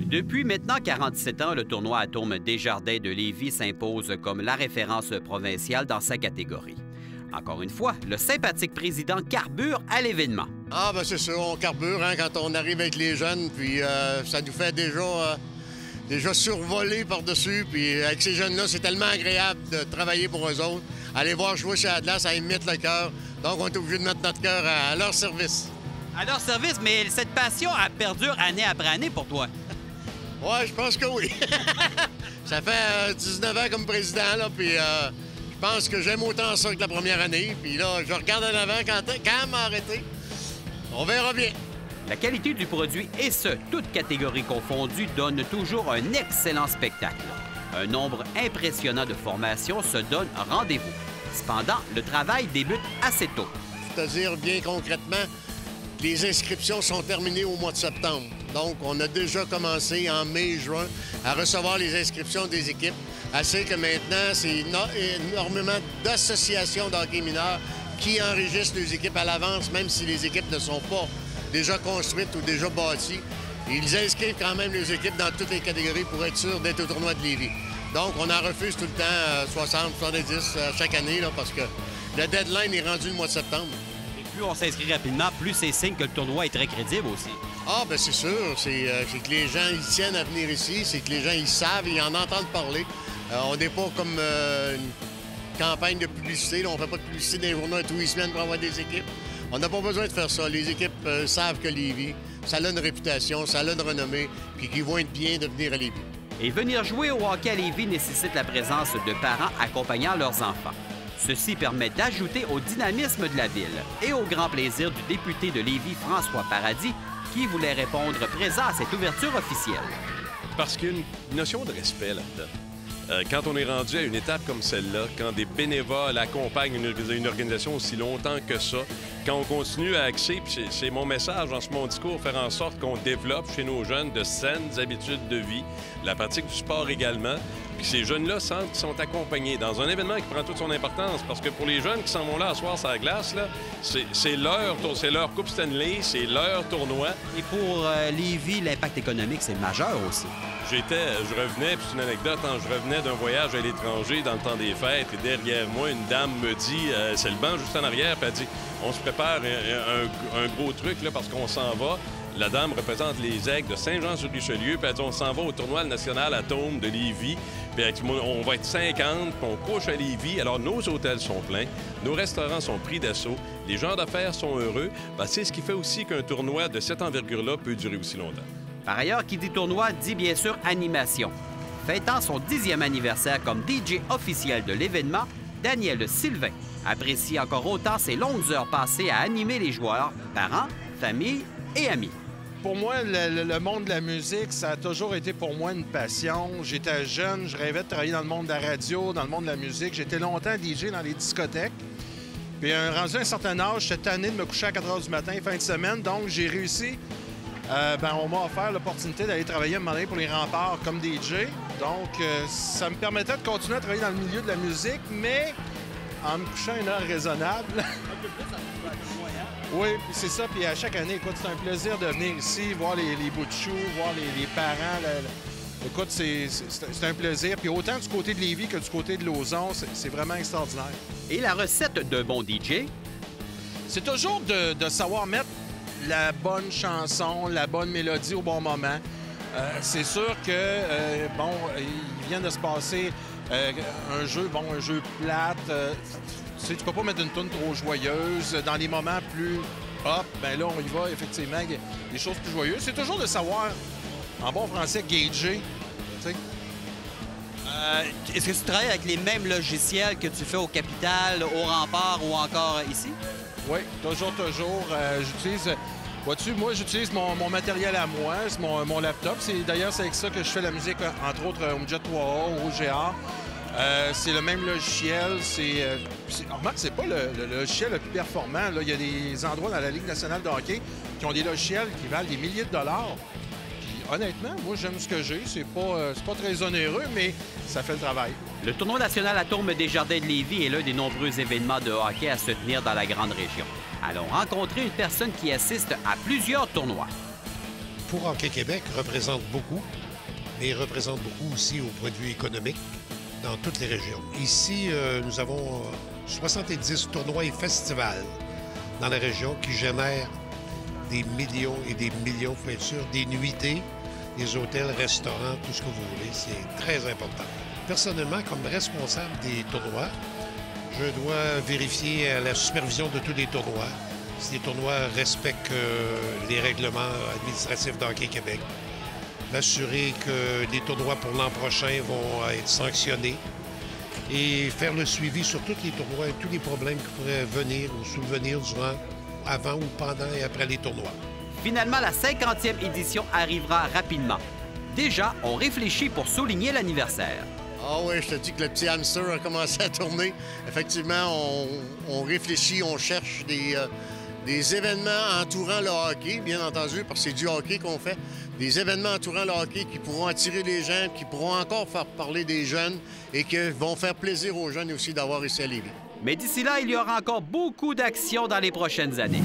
Depuis maintenant 47 ans, le tournoi Atome Desjardins de Lévis s'impose comme la référence provinciale dans sa catégorie. Encore une fois, le sympathique président carbure à l'événement. Ah, ben c'est sûr, on carbure quand on arrive avec les jeunes, puis ça nous fait déjà survoler par-dessus. Puis avec ces jeunes-là, c'est tellement agréable de travailler pour eux autres. Aller voir jouer sur la glace, ça imite le cœur. Donc, on est obligé de mettre notre cœur à leur service. À leur service, mais cette passion, elle perdure année après année pour toi. Oui, je pense que oui. Ça fait 19 ans comme président, là, puis je pense que j'aime autant ça que la première année. Puis là, je regarde en avant quand m'arrêter. On verra bien. La qualité du produit et ce, toutes catégories confondues, donne toujours un excellent spectacle. Un nombre impressionnant de formations se donne rendez-vous. Cependant, le travail débute assez tôt. C'est-à-dire, bien concrètement, les inscriptions sont terminées au mois de septembre. Donc, on a déjà commencé en mai-juin à recevoir les inscriptions des équipes. Assez que maintenant, c'est énormément d'associations d'hockey mineur qui enregistrent les équipes à l'avance, même si les équipes ne sont pas déjà construites ou déjà bâties. Ils inscrivent quand même les équipes dans toutes les catégories pour être sûr d'être au tournoi de Lévis. Donc, on en refuse tout le temps 60, 70 chaque année, là, parce que le deadline est rendu le mois de septembre. Et plus on s'inscrit rapidement, plus c'est signe que le tournoi est très crédible aussi. Ah, bien c'est sûr. C'est que les gens, ils tiennent à venir ici. C'est que les gens, ils savent, ils en entendent parler. On n'est pas comme une campagne de publicité. Là. On ne fait pas de publicité dans les journaux tous les semaines pour avoir des équipes. On n'a pas besoin de faire ça. Les équipes savent que Lévis, ça a une réputation, ça a une renommée, puis qu'ils vont être bien de venir à Lévis. Et venir jouer au hockey à Lévis nécessite la présence de parents accompagnant leurs enfants. Ceci permet d'ajouter au dynamisme de la ville et au grand plaisir du député de Lévis, François Paradis, qui voulait répondre présent à cette ouverture officielle. Parce qu'il y a une notion de respect là-dedans. Quand on est rendu à une étape comme celle-là, quand des bénévoles accompagnent une organisation aussi longtemps que ça, quand on continue à axer, puis c'est mon message dans mon discours, faire en sorte qu'on développe chez nos jeunes de saines habitudes de vie, la pratique du sport également, puis ces jeunes-là sentent qu'ils sont accompagnés dans un événement qui prend toute son importance, parce que pour les jeunes qui s'en vont là à soir sur la glace, là, c'est leur Coupe Stanley, c'est leur tournoi. Et pour Lévis, l'impact économique, c'est majeur aussi. Je revenais, puis c'est une anecdote, je revenais d'un voyage à l'étranger dans le temps des fêtes, et derrière moi, une dame me dit, c'est le banc juste en arrière, puis elle dit, on se prépare un gros truc, là, parce qu'on s'en va. La dame représente les Aigles de Saint-Jean-sur-Richelieu, puis elle dit, on s'en va au tournoi national Atome de Lévis, puis elle dit, on va être 50, puis on couche à Lévis. Alors, nos hôtels sont pleins, nos restaurants sont pris d'assaut, les gens d'affaires sont heureux. C'est ce qui fait aussi qu'un tournoi de cette envergure-là peut durer aussi longtemps. Par ailleurs, qui dit tournoi dit bien sûr animation. Fêtant son 10e anniversaire comme DJ officiel de l'événement, Daniel Sylvain apprécie encore autant ses longues heures passées à animer les joueurs, parents, famille et amis. Pour moi, le monde de la musique, ça a toujours été pour moi une passion. J'étais jeune, je rêvais de travailler dans le monde de la radio, dans le monde de la musique. J'étais longtemps DJ dans les discothèques. Puis rendu à un certain âge, j'étais tanné de me coucher à 4 h du matin, fin de semaine. Donc, j'ai réussi. On m'a offert l'opportunité d'aller travailler un moment donné pour les remparts comme DJ. Donc, ça me permettait de continuer à travailler dans le milieu de la musique, mais en me couchant à une heure raisonnable. Un peu plus, ça peut être moyen. Oui, puis c'est ça. Puis à chaque année, écoute, c'est un plaisir de venir ici, voir les bouts de choux, voir les parents. Écoute, c'est un plaisir. Puis autant du côté de Lévis que du côté de Lauson, c'est vraiment extraordinaire. Et la recette d'un bon DJ? C'est toujours de savoir mettre la bonne chanson, la bonne mélodie au bon moment. C'est sûr que, il vient de se passer un jeu plate. Tu peux pas mettre une toune trop joyeuse. Dans les moments plus hop, là, on y va, effectivement, il y a des choses plus joyeuses. C'est toujours de savoir, en bon français, gager. Est-ce que tu travailles avec les mêmes logiciels que tu fais au Capitole, au Rempart ou encore ici? Oui, toujours. J'utilise... Vois-tu, moi, j'utilise mon matériel à moi, c'est mon laptop. D'ailleurs, c'est avec ça que je fais la musique, entre autres, au Jet 3A, au GA. C'est le même logiciel. Remarque, c'est pas le logiciel le plus performant. Là. Il y a des endroits dans la Ligue nationale de hockey qui ont des logiciels qui valent des milliers de dollars. Puis, honnêtement, moi, j'aime ce que j'ai. C'est pas très onéreux, mais ça fait le travail. Le tournoi national Atome Desjardins de Lévis est l'un des nombreux événements de hockey à se tenir dans la grande région. Allons rencontrer une personne qui assiste à plusieurs tournois. pour Hockey Québec, représente beaucoup, mais il représente beaucoup aussi au point de vue économique dans toutes les régions. Ici, nous avons 70 tournois et festivals dans la région qui génèrent des millions et des millions, il faut être sûr, des nuitées, des hôtels, restaurants, tout ce que vous voulez. C'est très important. Personnellement, comme responsable des tournois, je dois vérifier la supervision de tous les tournois. Si les tournois respectent les règlements administratifs d'Hockey Québec, m'assurer que les tournois pour l'an prochain vont être sanctionnés et faire le suivi sur tous les tournois et tous les problèmes qui pourraient venir ou souvenir durant, avant ou pendant et après les tournois. Finalement, la 50e édition arrivera rapidement. Déjà, on réfléchit pour souligner l'anniversaire. Ah oui, je te dis que le petit hamster a commencé à tourner. Effectivement, on réfléchit, on cherche des événements entourant le hockey, bien entendu, parce que c'est du hockey qu'on fait. Des événements entourant le hockey qui pourront attirer les gens, qui pourront encore faire parler des jeunes et qui vont faire plaisir aux jeunes aussi d'avoir ici à Lévis. Mais d'ici là, il y aura encore beaucoup d'actions dans les prochaines années.